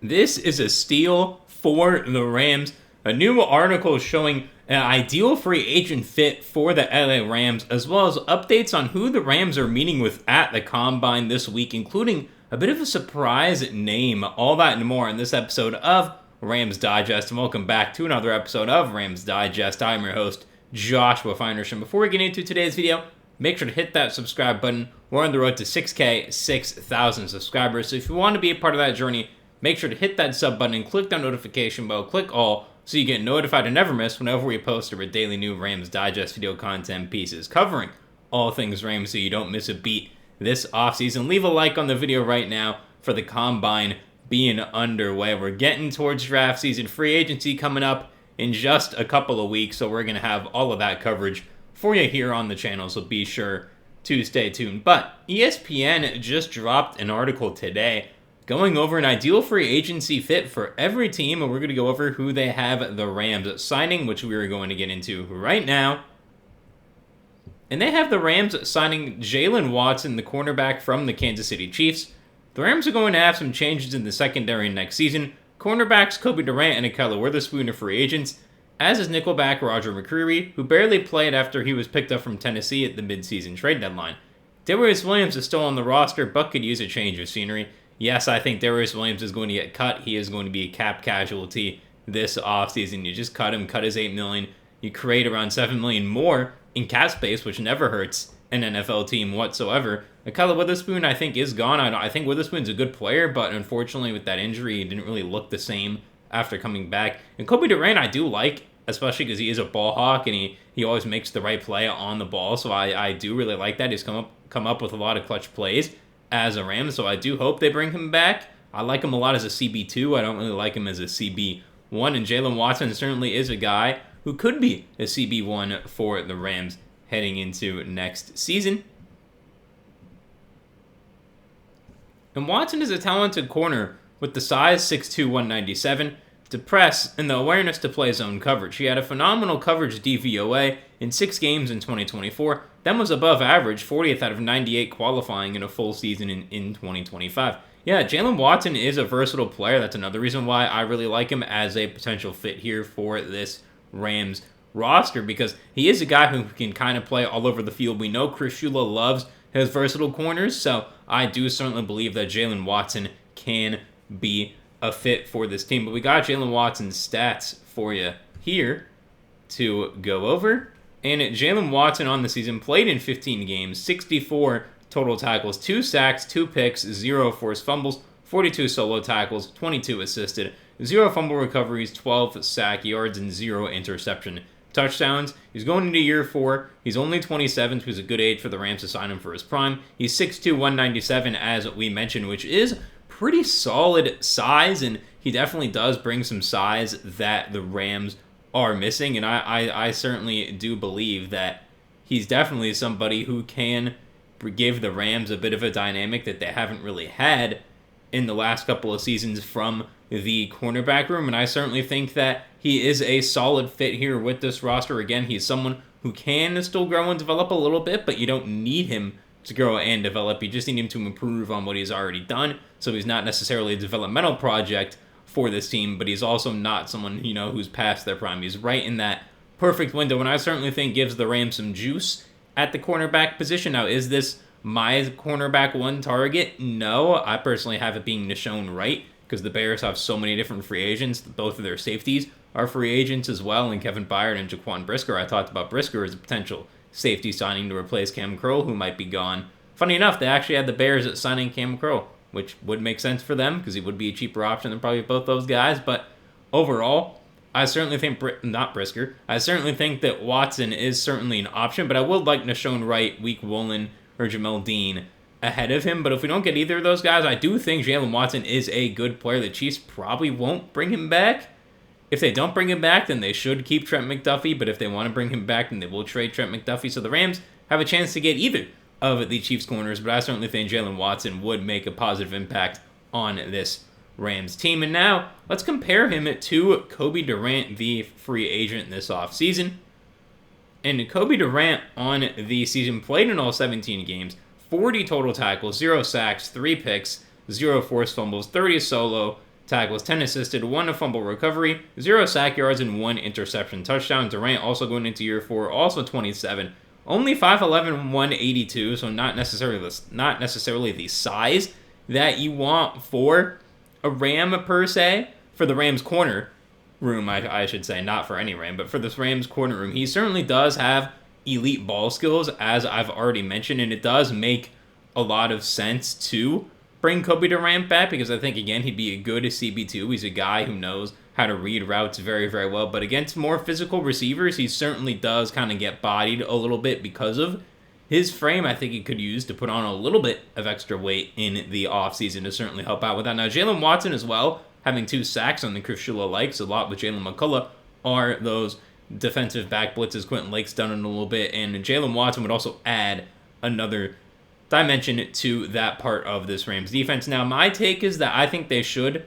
This is a steal for the Rams. A new article showing an ideal free agent fit for the LA Rams, as well as updates on who the Rams are meeting with at the Combine this week, including a bit of a surprise name. All that and more in this episode of Rams Digest. And welcome back to another episode of Rams Digest. I'm your host, Joshua Finehirsh. And before we get into today's video, make sure to hit that subscribe button. We're on the road to 6K, 6,000 subscribers. So if you want to be a part of that journey, make sure to hit that sub button and click that notification bell. Click all so you get notified and never miss whenever we post our daily new Rams Digest video content pieces covering all things Rams so you don't miss a beat this offseason. Leave a like on the video right now for the Combine being underway. We're getting towards draft season. Free agency coming up in just a couple of weeks, so we're going to have all of that coverage for you here on the channel, so be sure to stay tuned. But ESPN just dropped an article today going over an ideal free agency fit for every team, and we're going to go over who they have the Rams signing, which we are going to get into right now. And they have the Rams signing Jaylen Watson, the cornerback from the Kansas City Chiefs. The Rams are going to have some changes in the secondary next season. Cornerbacks Cobie Durant and Makai Lemon are free agents, as is nickelback Roger McCreary, who barely played after he was picked up from Tennessee at the midseason trade deadline. Darius Williams is still on the roster, but could use a change of scenery. Yes, I think Darius Williams is going to get cut. He is going to be a cap casualty this offseason. You just cut him, cut his $8 million. You create around $7 million more in cap space, which never hurts an NFL team whatsoever. Makai Lemon, I think, is gone. I think Witherspoon's a good player, but unfortunately with that injury, he didn't really look the same after coming back. And Cobie Durant I do like, especially because he is a ball hawk and he always makes the right play on the ball. So I do really like that. He's come up with a lot of clutch plays as a Ram, so I do hope they bring him back. I like him a lot as a CB2. I don't really like him as a CB1, and Jaylen Watson certainly is a guy who could be a CB1 for the Rams heading into next season. And Watson is a talented corner with the size 6'2", 197, to press, and the awareness to play zone coverage. He had a phenomenal coverage DVOA in 6 games in 2024. That was above average, 40th out of 98 qualifying in a full season in 2025. Yeah, Jaylen Watson is a versatile player. That's another reason why I really like him as a potential fit here for this Rams roster, because he is a guy who can kind of play all over the field. We know Chris Shula loves his versatile corners, so I do certainly believe that Jaylen Watson can be a fit for this team. But we got Jaylen Watson's stats for you here to go over. And Jaylen Watson on the season played in 15 games, 64 total tackles, 2 sacks, 2 picks, 0 forced fumbles, 42 solo tackles, 22 assisted, 0 fumble recoveries, 12 sack yards, and 0 interception touchdowns. He's going into year 4. He's only 27, so he's a good age for the Rams to sign him for his prime. He's 6'2", 197, as we mentioned, which is pretty solid size, and he definitely does bring some size that the Rams are missing, and I certainly do believe that he's definitely somebody who can give the Rams a bit of a dynamic that they haven't really had in the last couple of seasons from the cornerback room, and I certainly think that he is a solid fit here with this roster. Again, he's someone who can still grow and develop a little bit, but you don't need him to grow and develop. You just need him to improve on what he's already done, so he's not necessarily a developmental project for this team, but he's also not someone, who's past their prime. He's right in that perfect window, and I certainly think gives the Rams some juice at the cornerback position. Now, is this my cornerback one target? No, I personally have it being Nashon Wright, because the Bears have so many different free agents. Both of their safeties are free agents as well, and Kevin Byard and Jaquan Brisker. I talked about Brisker as a potential safety signing to replace Cam Kroll, who might be gone. Funny enough, they actually had the Bears at signing Cam Kroll, which would make sense for them because he would be a cheaper option than probably both those guys. But overall, I certainly think, I certainly think that Watson is certainly an option, but I would like Nashon Wright, Week Woolen, or Jamel Dean ahead of him. But if we don't get either of those guys, I do think Jaylen Watson is a good player. The Chiefs probably won't bring him back. If they don't bring him back, then they should keep Trent McDuffie, but if they want to bring him back, then they will trade Trent McDuffie. So the Rams have a chance to get either of the Chiefs corners, but I certainly think Jaylen Watson would make a positive impact on this Rams team. And now, let's compare him to Cobie Durant, the free agent this offseason. And Cobie Durant on the season played in all 17 games, 40 total tackles, 0 sacks, 3 picks, 0 forced fumbles, 30 solo, tackles, 10 assisted, 1 fumble recovery, 0 sack yards, and 1 interception touchdown. Durant also going into year 4, also 27. Only 5'11", 182, so not necessarily the size that you want for a Ram per se. For the Rams corner room, I should say, not for any Ram, but for this Rams corner room, he certainly does have elite ball skills, as I've already mentioned, and it does make a lot of sense to bring Cobie Durant back, because I think, again, he'd be a good CB2. He's a guy who knows how to read routes very, very well, but against more physical receivers, he certainly does kind of get bodied a little bit because of his frame. I think he could use to put on a little bit of extra weight in the offseason to certainly help out with that. Now, Jaylen Watson as well, having 2 sacks on the Chris Shula likes a lot with Jalen McCullough, are those defensive back blitzes. Quentin Lake's done it a little bit, and Jaylen Watson would also add another dimension to that part of this Rams defense. Now, my take is that I think they should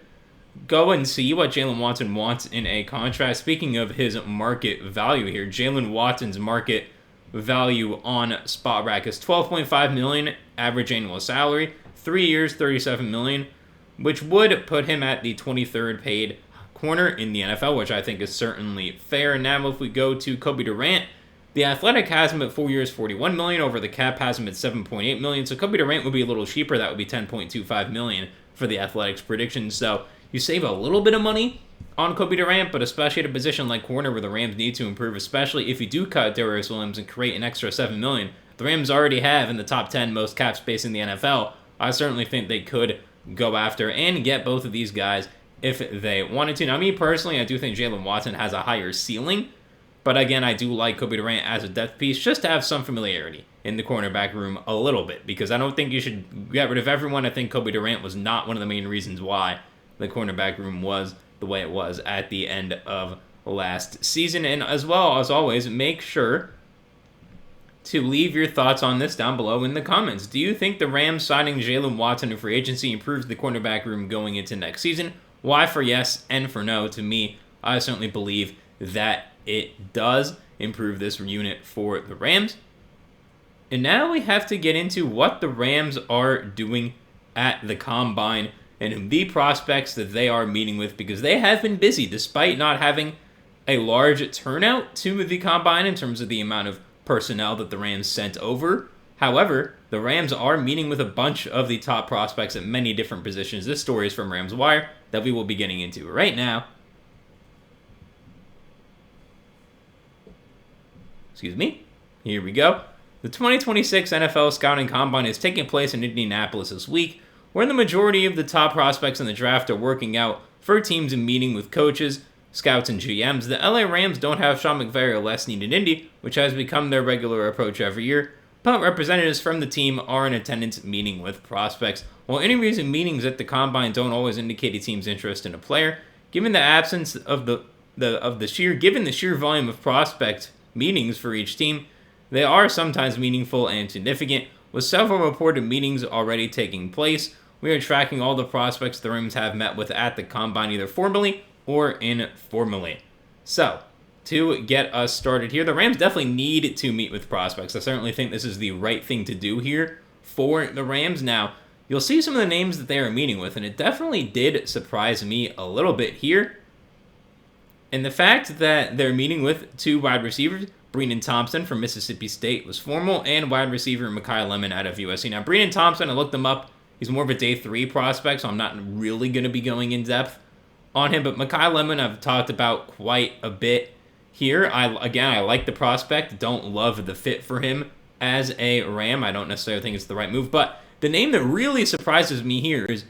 go and see what Jaylen Watson wants in a contract. Speaking of his market value here, Jaylen Watson's market value on SpotRack is $12.5 million average annual salary, 3 years, $37 million, which would put him at the 23rd paid corner in the NFL, which I think is certainly fair. Now, if we go to Cobie Durant, the Athletic has him at 4 years, $41 million. Over the cap has him at $7.8 million. So Cobie Durant would be a little cheaper. That would be $10.25 million for the Athletic's predictions. So you save a little bit of money on Cobie Durant, but especially at a position like corner where the Rams need to improve, especially if you do cut Darius Williams and create an extra $7 million. The Rams already have in the top 10 most cap space in the NFL. I certainly think they could go after and get both of these guys if they wanted to. Now, me personally, I do think Jaylen Watson has a higher ceiling, but again, I do like Cobie Durant as a depth piece just to have some familiarity in the cornerback room a little bit, because I don't think you should get rid of everyone. I think Cobie Durant was not one of the main reasons why the cornerback room was the way it was at the end of last season. And as well, as always, make sure to leave your thoughts on this down below in the comments. Do you think the Rams signing Jaylen Watson in free agency improves the cornerback room going into next season? Why for yes and for no? To me, I certainly believe that it does improve this unit for the Rams. And now we have to get into what the Rams are doing at the Combine and the prospects that they are meeting with, because they have been busy despite not having a large turnout to the Combine in terms of the amount of personnel that the Rams sent over. However, the Rams are meeting with a bunch of the top prospects at many different positions. This story is from Rams Wire that we will be getting into right now. Excuse me. Here we go. The 2026 NFL Scouting Combine is taking place in Indianapolis this week, where the majority of the top prospects in the draft are working out for teams and meeting with coaches, scouts, and GMs. The LA Rams don't have Sean McVay or Les Snead in Indy, which has become their regular approach every year, but representatives from the team are in attendance meeting with prospects. While interviews and meetings at the Combine don't always indicate a team's interest in a player, given the absence of the sheer volume of prospect meetings for each team, they are sometimes meaningful and significant. With several reported meetings already taking place, we are tracking all the prospects the Rams have met with at the Combine, either formally or informally. So, to get us started here, the Rams definitely need to meet with prospects. I certainly think this is the right thing to do here for the Rams. Now, you'll see some of the names that they are meeting with, and it definitely did surprise me a little bit here. And the fact that they're meeting with 2 wide receivers, Brennan Thompson from Mississippi State was formal, and wide receiver Makai Lemon out of USC. Now, Brennan Thompson, I looked him up. He's more of a day 3 prospect, so I'm not really going to be going in depth on him. But Makai Lemon I've talked about quite a bit here. I like the prospect. Don't love the fit for him as a Ram. I don't necessarily think it's the right move. But the name that really surprises me here is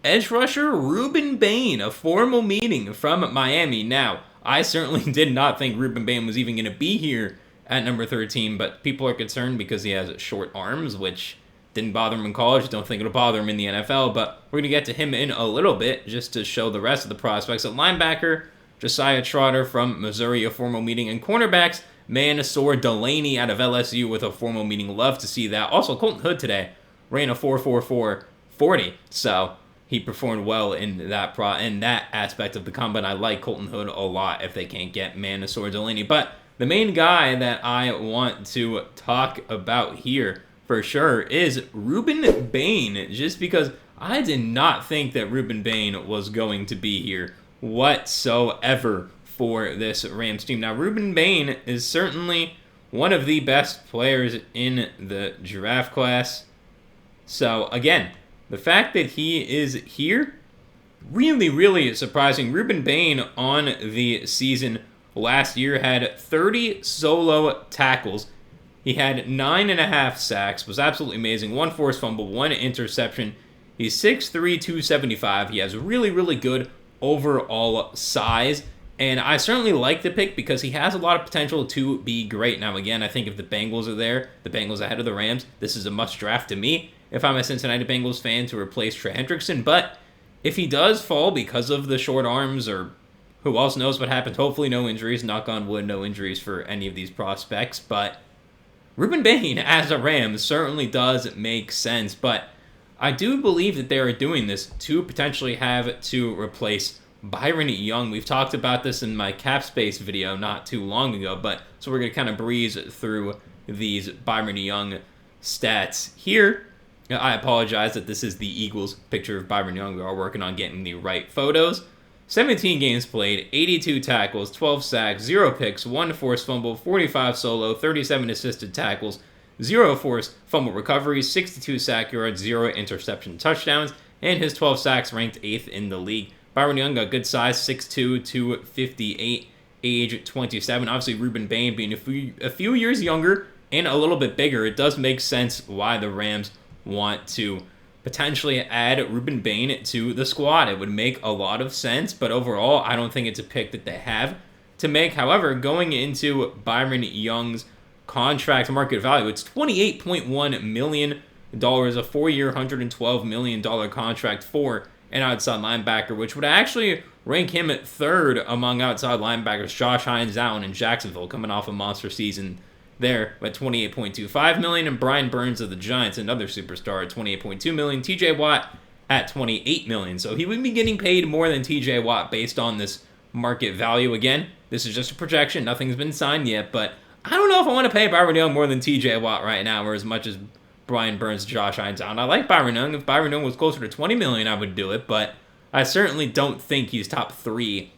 edge rusher Rueben Bain, a formal meeting from Miami. Now, I certainly did not think Rueben Bain was even going to be here at number 13, but people are concerned because he has short arms, which didn't bother him in college. Don't think it'll bother him in the NFL, but we're going to get to him in a little bit just to show the rest of the prospects. At linebacker, Josiah Trotter from Missouri, a formal meeting, and cornerbacks, Mansour Delaney out of LSU with a formal meeting. Love to see that. Also, Colton Hood today ran a 4.44 40, so he performed well in that aspect of the combine. I like Colton Hood a lot if they can't get Mansour Delaney. But the main guy that I want to talk about here for sure is Rueben Bain, just because I did not think that Rueben Bain was going to be here whatsoever for this Rams team. Now, Rueben Bain is certainly one of the best players in the draft class. So, again, the fact that he is here, really, really surprising. Rueben Bain on the season last year had 30 solo tackles. He had 9.5 sacks, was absolutely amazing. 1 forced fumble, 1 interception. He's 6'3", 275. He has really, really good overall size. And I certainly like the pick because he has a lot of potential to be great. Now, again, I think if the Bengals are there, the Bengals ahead of the Rams, this is a must draft to me if I'm a Cincinnati Bengals fan to replace Trey Hendrickson. But if he does fall because of the short arms or who else knows what happens, hopefully no injuries, knock on wood, no injuries for any of these prospects. But Rueben Bain as a Ram certainly does make sense. But I do believe that they are doing this to potentially have to replace Byron Young. We've talked about this in my cap space video not too long ago, but so we're going to kind of breeze through these Byron Young stats here. I apologize that this is the Eagles picture of Byron Young. We are working on getting the right photos. 17 games played, 82 tackles, 12 sacks, 0 picks, 1 forced fumble, 45 solo, 37 assisted tackles, 0 forced fumble recoveries, 62 sack yards, 0 interception touchdowns, and his 12 sacks ranked 8th in the league. Byron Young got good size, 6'2", 258, age 27. Obviously, Rueben Bain being a few years younger and a little bit bigger, it does make sense why the Rams want to potentially add Rueben Bain to the squad. It would make a lot of sense, but overall, I don't think it's a pick that they have to make. However, going into Byron Young's contract market value, it's $28.1 million, a 4-year, $112 million contract for an outside linebacker, which would actually rank him at 3rd among outside linebackers. Josh Hines down in Jacksonville, coming off a monster season there at $28.25 million, and Brian Burns of the Giants, another superstar, at $28.2 million. TJ Watt at $28 million. So he would be getting paid more than TJ Watt based on this market value. Again, this is just a projection. Nothing's been signed yet, but I don't know if I want to pay Byron Young more than TJ Watt right now, or as much as Brian Burns, Josh Hines down. I like Byron Young. If Byron Young was closer to $20 million, I would do it, but I certainly don't think he's top 3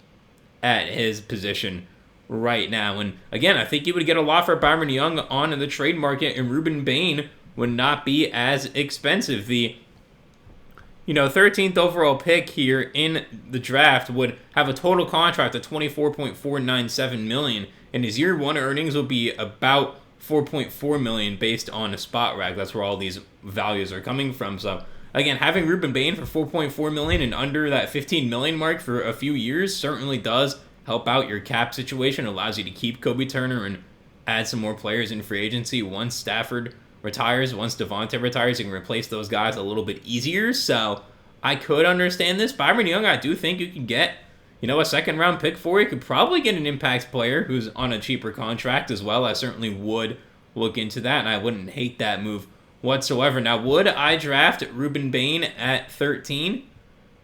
at his position right now. And again, I think you would get a lot for Byron Young on the trade market, and Rueben Bain would not be as expensive. The 13th overall pick here in the draft would have a total contract of $24.497 million, and his year 1 earnings will be about $4.4 million based on a spot rag. That's where all these values are coming from. So again, having Rueben Bain for $4.4 million and under that $15 million mark for a few years certainly does help out your cap situation. It allows you to keep Cobie Turner and add some more players in free agency. Once Stafford retires, once Durant retires, you can replace those guys a little bit easier. So I could understand this. Byron Young, I do think you can get a second-round pick for. You could probably get an impact player who's on a cheaper contract as well. I certainly would look into that, and I wouldn't hate that move whatsoever. Now, would I draft Rueben Bain at 13?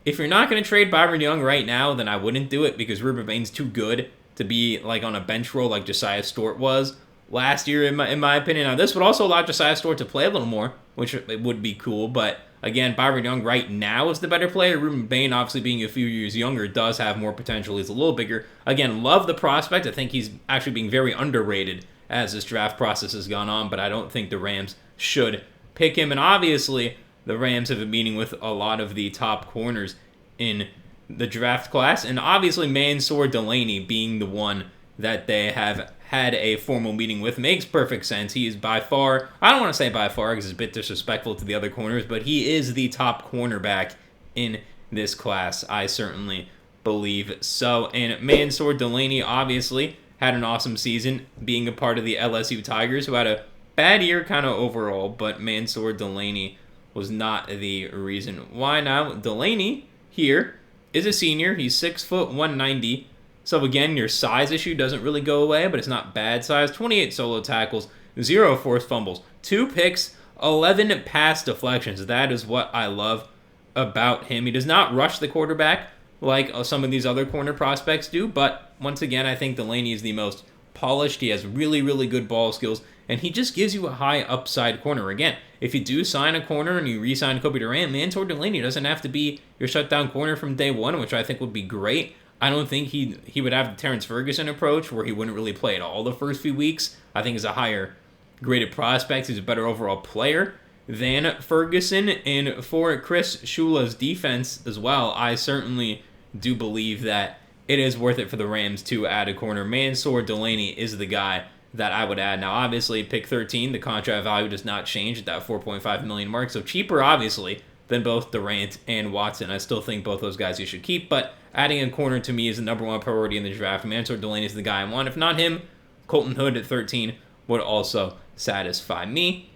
If you're not going to trade Byron Young right now, then I wouldn't do it because Rueben Bain's too good to be on a bench role like Josiah Stewart was last year, in my opinion. Now, this would also allow Josiah Stewart to play a little more, which would be cool, but again, Byron Young right now is the better player. Rueben Bain, obviously being a few years younger, does have more potential. He's a little bigger. Again, love the prospect. I think he's actually being very underrated as this draft process has gone on, but I don't think the Rams should pick him. And obviously, the Rams have a meeting with a lot of the top corners in the draft class, and obviously Mansour Delaney being the one that they have had a formal meeting with makes perfect sense. He is by far, I don't want to say by far because it's a bit disrespectful to the other corners, but he is the top cornerback in this class. I certainly believe so. And Mansour Delaney obviously had an awesome season being a part of the LSU Tigers, who had a bad year kind of overall, but Mansour Delaney was not the reason why. Now, Delaney here is a senior. He's 6 foot 190. So again, your size issue doesn't really go away, but it's not bad size. 28 solo tackles, 0 forced fumbles, 2 picks, 11 pass deflections. That is what I love about him. He does not rush the quarterback like some of these other corner prospects do, but once again, I think Delaney is the most polished. He has really, really good ball skills, and he just gives you a high upside corner. Again, if you do sign a corner and you re-sign Cobie Durant, Mansour Delaney doesn't have to be your shutdown corner from day one, which I think would be great. I don't think he would have the Terrence Ferguson approach where he wouldn't really play at all the first few weeks. I think he's a higher graded prospect. He's a better overall player than Ferguson. And for Chris Shula's defense as well, I certainly do believe that it is worth it for the Rams to add a corner. Mansour Delaney is the guy that I would add. Now, obviously, pick 13, the contract value does not change at that $4.5 million mark, so cheaper, obviously, than both Durant and Watson. I still think both those guys you should keep, but adding a corner to me is the number one priority in the draft. Mansour Delaney is the guy I want. If not him, Colton Hood at 13 would also satisfy me.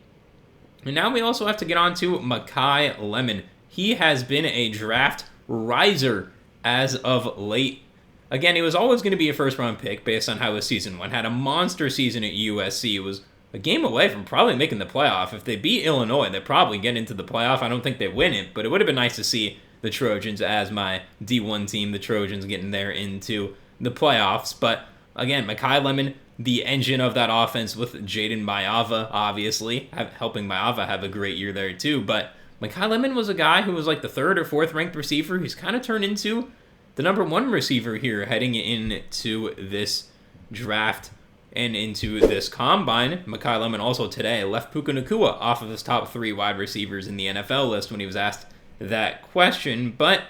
And now we also have to get on to Makai Lemon. He has been a draft riser as of late. Again, he was always going to be a first-round pick based on how his season went. Had a monster season at USC. It was a game away from probably making the playoff. If they beat Illinois, they'd probably get into the playoff. I don't think they win it, but it would have been nice to see the Trojans as my D1 team, the Trojans, getting there into the playoffs. But again, Makai Lemon, the engine of that offense with Jaden Maiava, obviously, helping Maiava have a great year there too. But Makai Lemon was a guy who was like the 3rd or 4th ranked receiver. He's kind of turned into the number 1 receiver here heading into this draft and into this combine. Makai Lemon also today left Puka Nacua off of his top 3 wide receivers in the NFL list when he was asked that question, but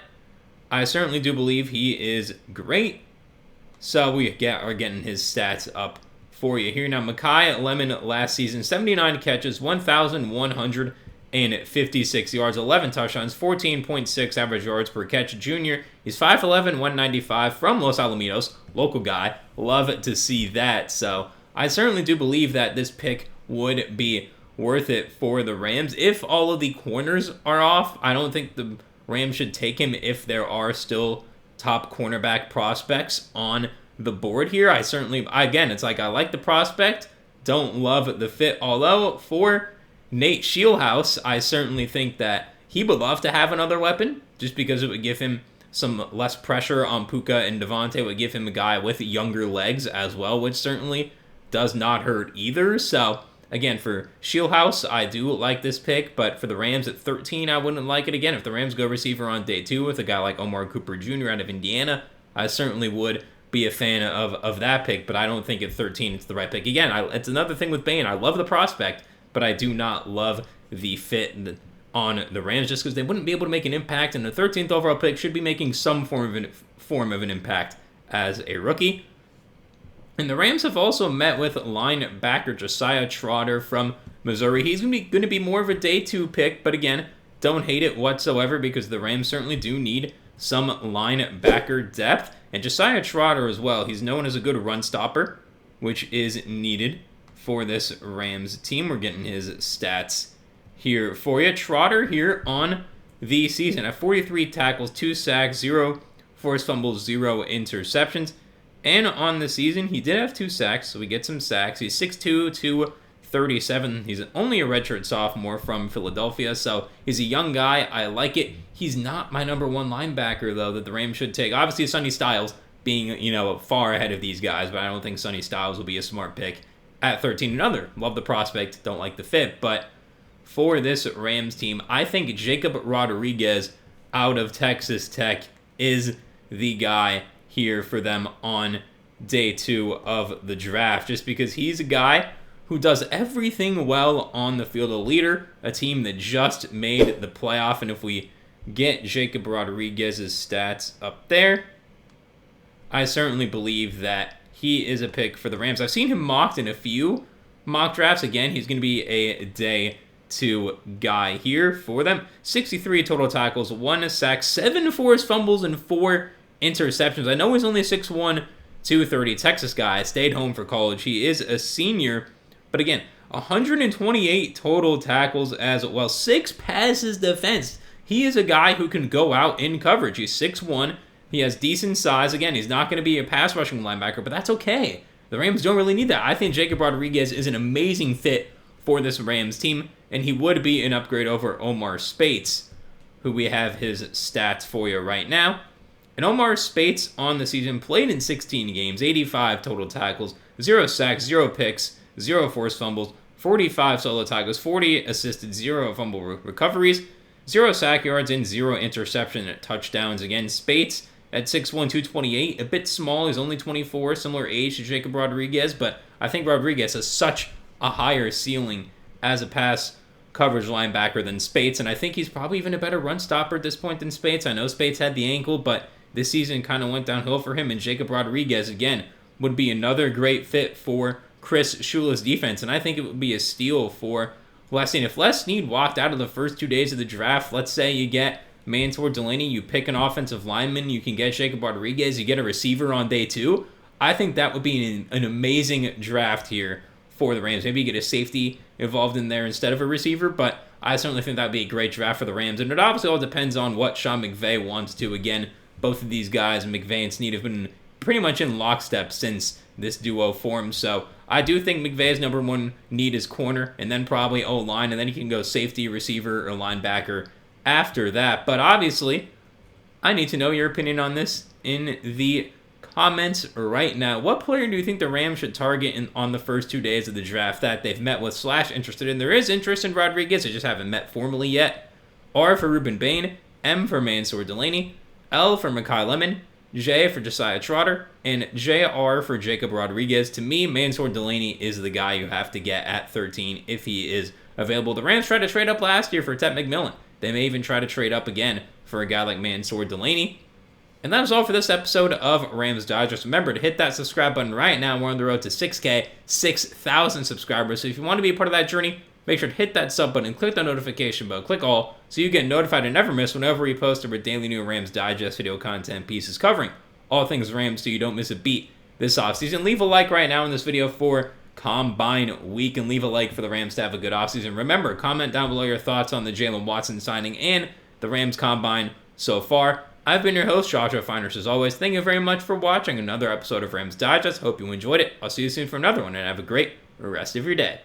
I certainly do believe he is great. So we are getting his stats up for you here. Now, Makai Lemon last season, 79 catches, 1,156 yards, 11 touchdowns, 14.6 average yards per catch. Junior, he's 5'11", 195 from Los Alamitos, local guy. Love to see that. So I certainly do believe that this pick would be worth it for the Rams. If all of the corners are off, I don't think the Rams should take him if there are still top cornerback prospects on the board here. I certainly, again, it's like I like the prospect, don't love the fit. Although for Nate Shieldhouse, I certainly think that he would love to have another weapon just because it would give him some less pressure on Puka and Devontae. It would give him a guy with younger legs as well, which certainly does not hurt either. So again, for Shieldhouse, I do like this pick, but for the Rams at 13, I wouldn't like it. Again, if the Rams go receiver on day 2 with a guy like Omar Cooper Jr. out of Indiana, I certainly would be a fan of that pick, but I don't think at 13 it's the right pick. Again, it's another thing with Bain. I love the prospect, but I do not love the fit on the Rams just because they wouldn't be able to make an impact, and the 13th overall pick should be making some form of an impact as a rookie. And the Rams have also met with linebacker Josiah Trotter from Missouri. He's going to be more of a day 2 pick, but again, don't hate it whatsoever because the Rams certainly do need some linebacker depth. And Josiah Trotter as well, he's known as a good run stopper, which is needed for this Rams team. We're getting his stats here for you. Trotter here on the season at 43 tackles, 2 sacks, 0 forced fumbles, 0 interceptions. And on the season, he did have 2 sacks, so we get some sacks. He's 6'2", 237. He's only a redshirt sophomore from Philadelphia, so he's a young guy. I like it. He's not my number 1 linebacker, though, that the Rams should take. Obviously, Sonny Styles being, far ahead of these guys, but I don't think Sonny Styles will be a smart pick at 13. Another, love the prospect, don't like the fit, but for this Rams team, I think Jacob Rodriguez out of Texas Tech is the guy here for them on day 2 of the draft, just because he's a guy who does everything well on the field. A leader, a team that just made the playoff, and if we get Jacob Rodriguez's stats up there, I certainly believe that he is a pick for the Rams. I've seen him mocked in a few mock drafts. Again, he's going to be a day 2 guy here for them. 63 total tackles, 1 sack, 7 forced fumbles, and 4 interceptions. I know he's only 6'1", 230 Texas guy. Stayed home for college. He is a senior, but again, 128 total tackles as well. 6 passes defense. He is a guy who can go out in coverage. He's 6'1". He has decent size. Again, he's not going to be a pass rushing linebacker, but that's okay. The Rams don't really need that. I think Jacob Rodriguez is an amazing fit for this Rams team, and he would be an upgrade over Omar Spates, who we have his stats for you right now. And Omar Spates on the season played in 16 games, 85 total tackles, 0 sacks, 0 picks, 0 forced fumbles, 45 solo tackles, 40 assisted, 0 fumble recoveries, 0 sack yards, and 0 interception touchdowns. Again, Spates at 6'1", 228, a bit small. He's only 24, similar age to Jacob Rodriguez, but I think Rodriguez has such a higher ceiling as a pass coverage linebacker than Spates, and I think he's probably even a better run stopper at this point than Spates. I know Spates had the ankle, but this season kind of went downhill for him, and Jacob Rodriguez, again, would be another great fit for Chris Shula's defense, and I think it would be a steal for Les Snead. If Les Snead walked out of the first 2 days of the draft, let's say you get Mansour Delaney, you pick an offensive lineman, you can get Jacob Rodriguez, you get a receiver on day 2, I think that would be an amazing draft here for the Rams. Maybe you get a safety involved in there instead of a receiver, but I certainly think that would be a great draft for the Rams. And it obviously all depends on what Sean McVay wants to. Again, both of these guys, McVay and Snead, have been pretty much in lockstep since this duo formed. So I do think McVay's number one need is corner, and then probably O-line, and then he can go safety, receiver, or linebacker after that. But obviously, I need to know your opinion on this in the comments right now. What player do you think the Rams should target on the first 2 days of the draft that they've met with / interested in? There is interest in Rodriguez, they just haven't met formally yet. R for Rueben Bain, M for Mansour Delaney, L for Makai Lemon, J for Josiah Trotter, and JR for Jacob Rodriguez. To me, Mansour Delaney is the guy you have to get at 13 if he is available. The Rams tried to trade up last year for Ted McMillan. They may even try to trade up again for a guy like Mansour Delaney. And that was all for this episode of Rams Digest. Remember to hit that subscribe button right now. We're on the road to 6K, 6,000 subscribers. So if you want to be a part of that journey, make sure to hit that sub button and click the notification bell. Click all so you get notified and never miss whenever we post our daily new Rams Digest video content pieces covering all things Rams so you don't miss a beat this offseason. Leave a like right now in this video for Combine Week and leave a like for the Rams to have a good offseason. Remember, comment down below your thoughts on the Jaylen Watson signing and the Rams Combine so far. I've been your host, Joshua Finehirsh, as always. Thank you very much for watching another episode of Rams Digest. Hope you enjoyed it. I'll see you soon for another one, and have a great rest of your day.